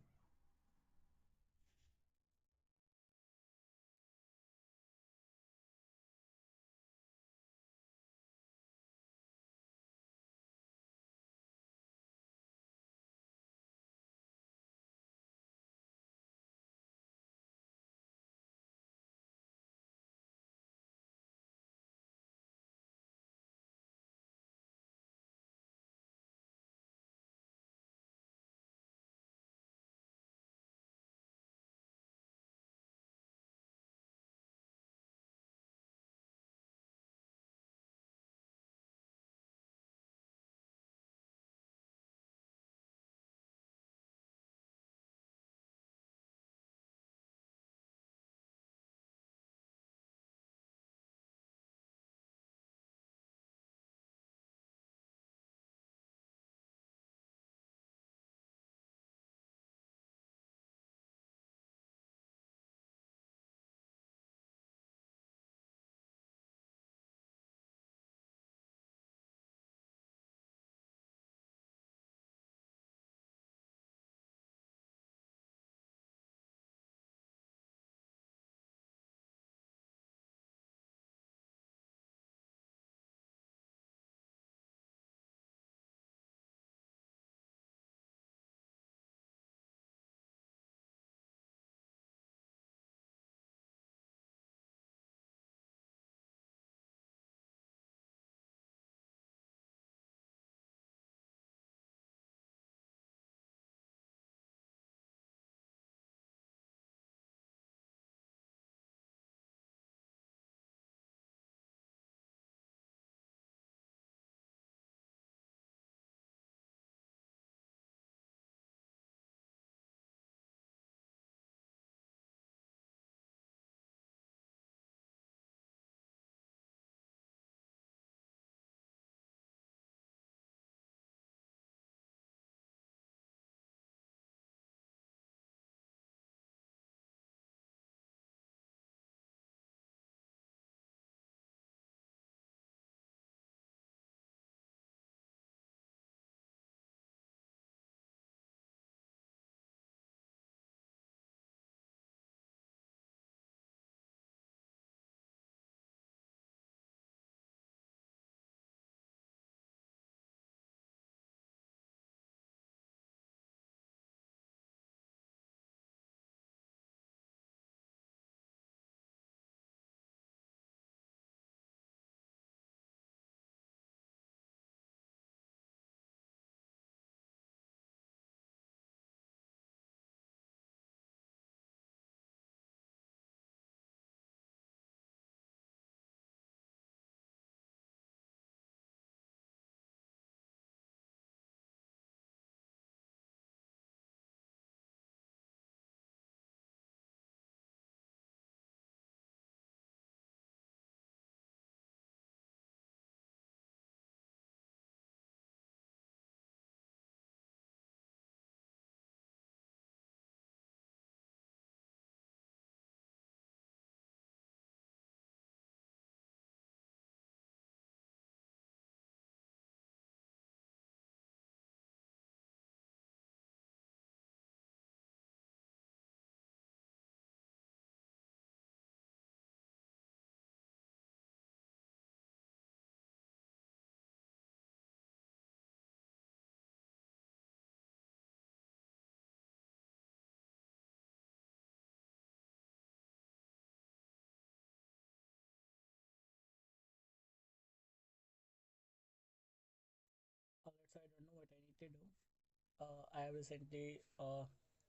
I recently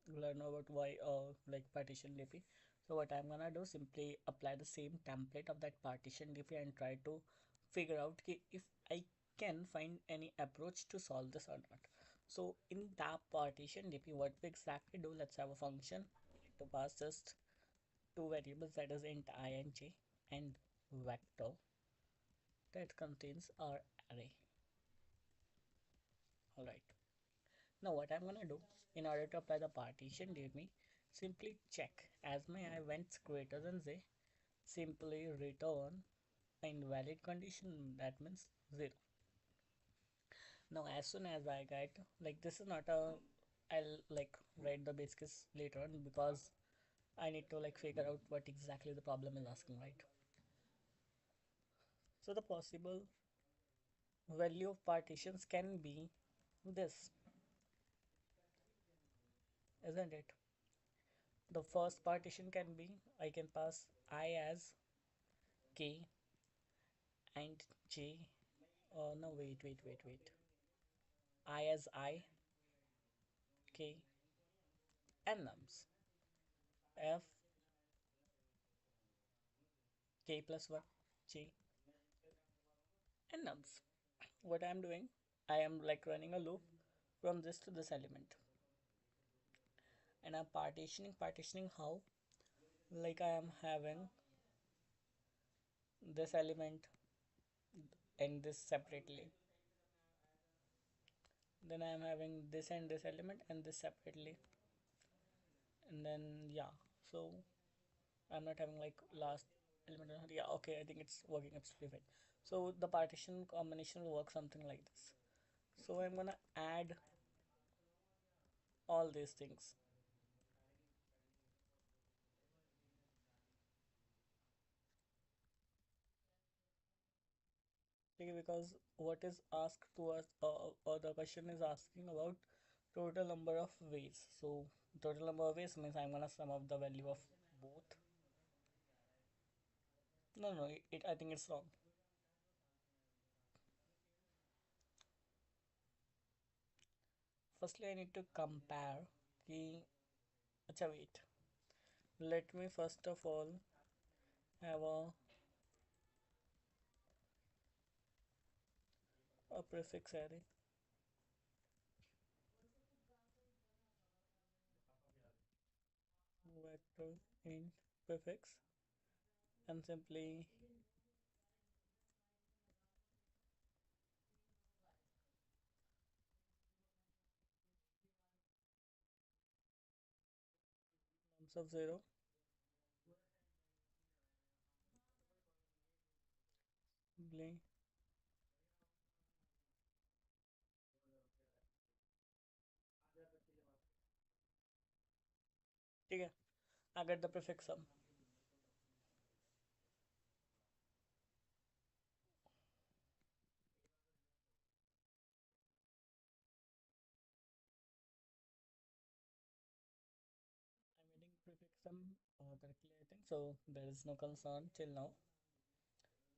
learned about why like partition DP. So what I'm gonna do, simply apply the same template of that partition DP and try to figure out if I can find any approach to solve this or not. So in that partition DP, what we exactly do, let's have a function to pass just two variables, that is int I and j, and vector that contains our array. All right. Now what I'm gonna do, in order to apply the partition DB, simply check as my I went greater than z, simply return invalid condition, that means 0. Now as soon as I get, like, this is not a, I'll like write the base case later on because I need to like figure out what exactly the problem is asking, right? So the possible value of partitions can be this, isn't it? The first partition can be, I can pass I as k and j. No, wait. I as I, k, and nums. F, k plus 1, j, and nums. What I am doing, I am like running a loop from this to this element. And I'm partitioning how? Like I am having this element and this separately. Then I am having this and this element and this separately. And then, yeah, so I'm not having like last element. Yeah, okay, I think it's working absolutely fine. So the partition combination will work something like this. So I'm gonna add all these things. Okay, because what is asked to us, or the question is asking about total number of ways. So total number of ways means I'm gonna sum up the value of both. No, I think it's wrong. Firstly, I need to compare the. Acha, wait. Let me first of all have a prefix array, vector int prefix, and simply nums of 0, simply. ठीक है, I get the prefix sum. I'm getting prefix sum correctly, I think. So there is no concern till now.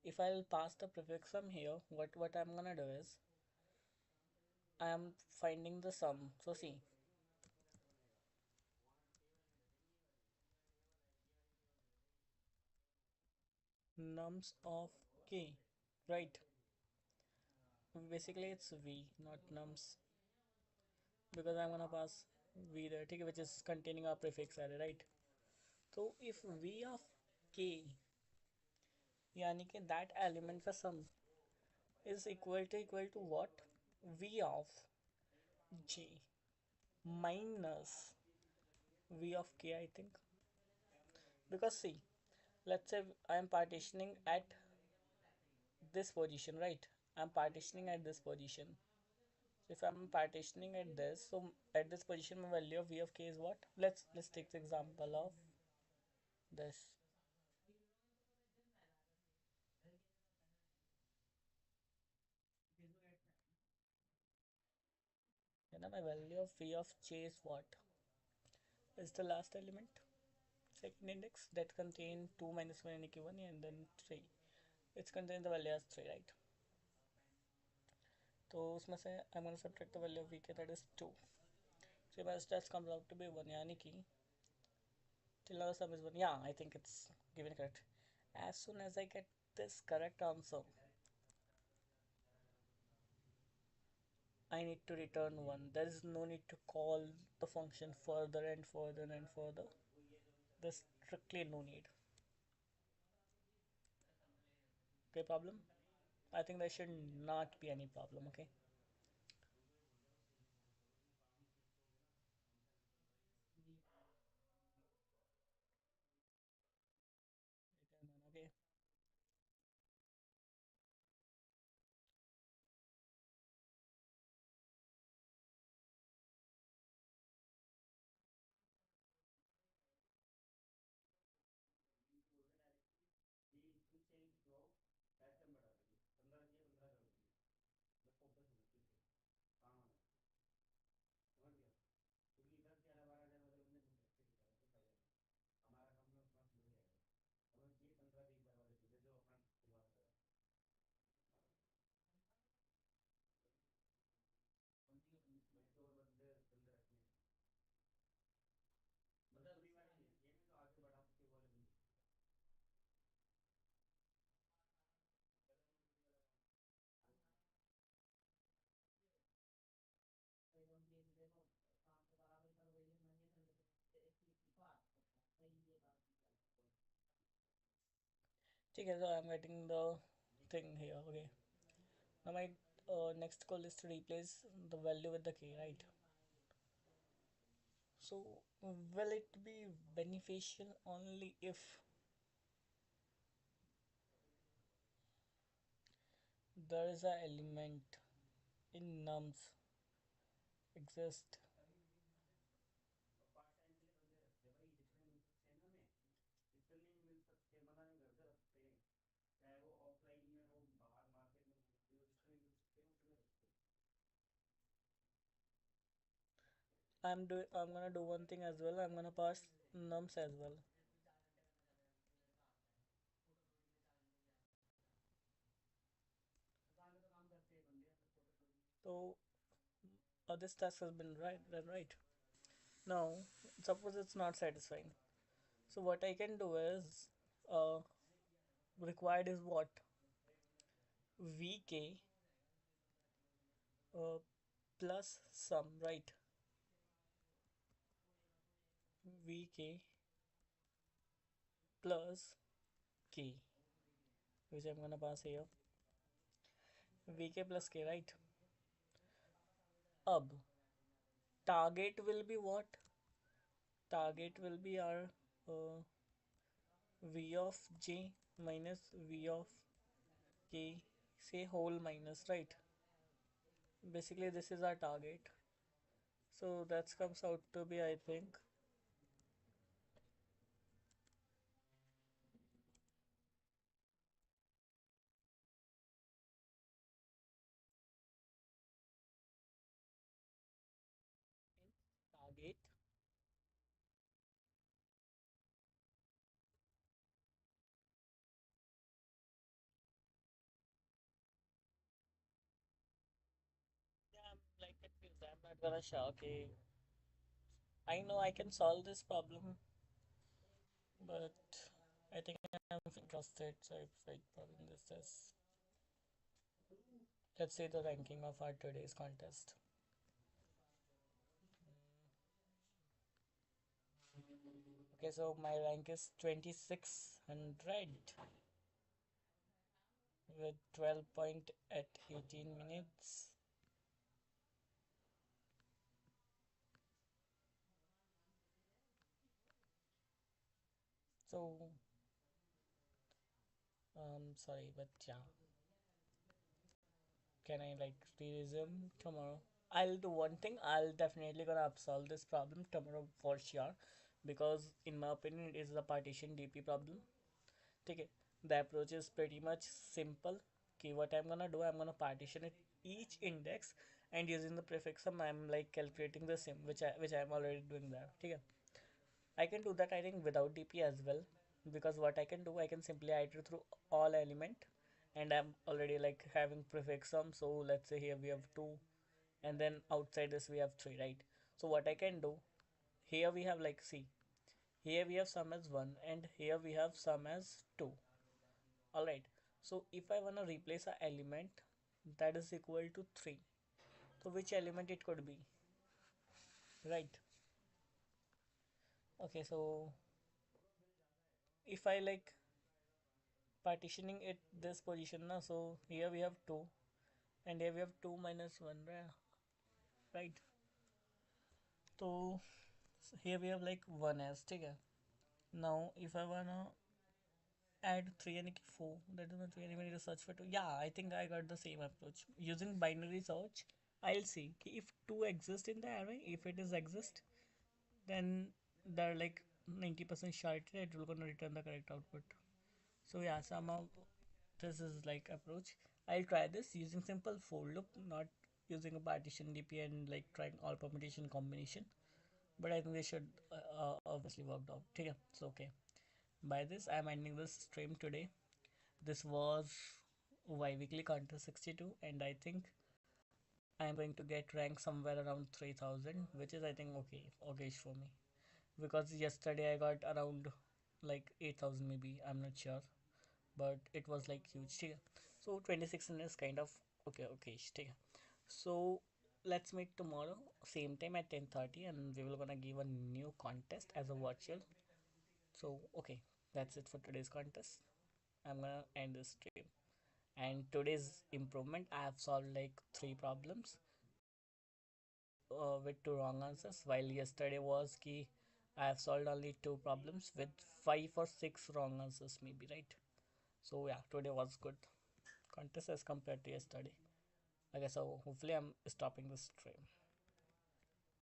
If I'll pass the prefix sum here, what I'm gonna do is I am finding the sum. So see, nums of k, right? Basically it's v, not nums, because I'm gonna pass v there, ठीक है, which is containing our prefix array, right? So if v of k, यानी कि that element का sum is equal to what? V of j minus v of k, I think. Because see, let's say I am partitioning at this position, right? I'm partitioning at this position. So if I'm partitioning at this, so at this position my value of v of k is what? Let's take the example of this. You know, my value of v of j is what? Is the last element, second index, that contain 2 minus 1 and 1 and then 3. It's contains the value as 3, right? तो उसमें से I'm going to subtract the value of vk, that is 2. So my stats comes out to be 1 yani ki till now the sum is 1. Yeah, I think it's given correct. As soon as I get this correct answer, I need to return 1. There is no need to call the function further and further and further. There's strictly no need. Okay, problem? I think there should not be any problem, okay? Return 1, okay? Okay, so I'm getting the thing here, okay? Now my next goal is to replace the value with the key, right? So will it be beneficial only if there is a element in nums exist? I'm gonna do one thing as well. I'm gonna pass nums as well. So this task has been right. Now suppose it's not satisfying. So what I can do is uh, required is what vk uh, plus sum, right? Vk plus k, which I'm gonna pass here. Vk plus k, right? Ab target will be what? Target will be our uh, v of j minus v of k, say whole minus, right? Basically this is our target. So that comes out to be, I think, target. Yeah, I'm like confused. I'm not gonna show. Okay, I know I can solve this problem, but I think I'm interested. So if I problem this is, let's say the ranking of our today's contest. Okay, so my rank is 2600 with 12 point at 18 minutes. So sorry, but yeah, can I like resume tomorrow? I'll do one thing. I'll definitely gonna solve this problem tomorrow for sure, because in my opinion, it is the partition DP problem. Okay, the approach is pretty much simple. Okay, what I'm gonna do, I'm gonna partition it each index, and using the prefix sum, I'm like calculating the sim, which I'm already doing that. Okay, I can do that I think without DP as well, because what I can do, I can simply iterate through all element, and I'm already like having prefix sum. So let's say here we have two, and then outside this we have three, right? So what I can do, here we have like, see, here we have sum as 1 and here we have sum as 2. Alright, so if I wanna replace a element that is equal to 3, so which element it could be, right? Okay, so if I like partitioning it this position now, so here we have 2 and here we have 2 minus 1, right? So here we have like 1 as, okay? Now if I wanna add 3 and 4, that is not 3 and we need to search for 2. Yeah, I think I got the same approach using binary search. I'll see if 2 exist in the array. If it is exist, then they're like 90% sure it will gonna return the correct output. So yeah, somehow this is like approach. I'll try this using simple for loop, not using a partition dp and like trying all permutation combination, but I think they should obviously worked out. Okay, so okay, by this I'm ending this stream today. This was bi-weekly contest 62, and I think I'm going to get ranked somewhere around 3000, which is I think okay for me, because yesterday I got around like 8000 maybe, I'm not sure, but it was like huge. So 26 is kind of okay. So let's meet tomorrow same time at 10:30, and we will gonna give a new contest as a virtual. So okay, that's it for today's contest. I'm gonna end this stream. And today's improvement, I have solved like 3 problems with 2 wrong answers, while yesterday was key, I have solved only 2 problems with 5 or 6 wrong answers maybe, right? So yeah, today was good contest as compared to yesterday. Okay, so hopefully I'm stopping this stream.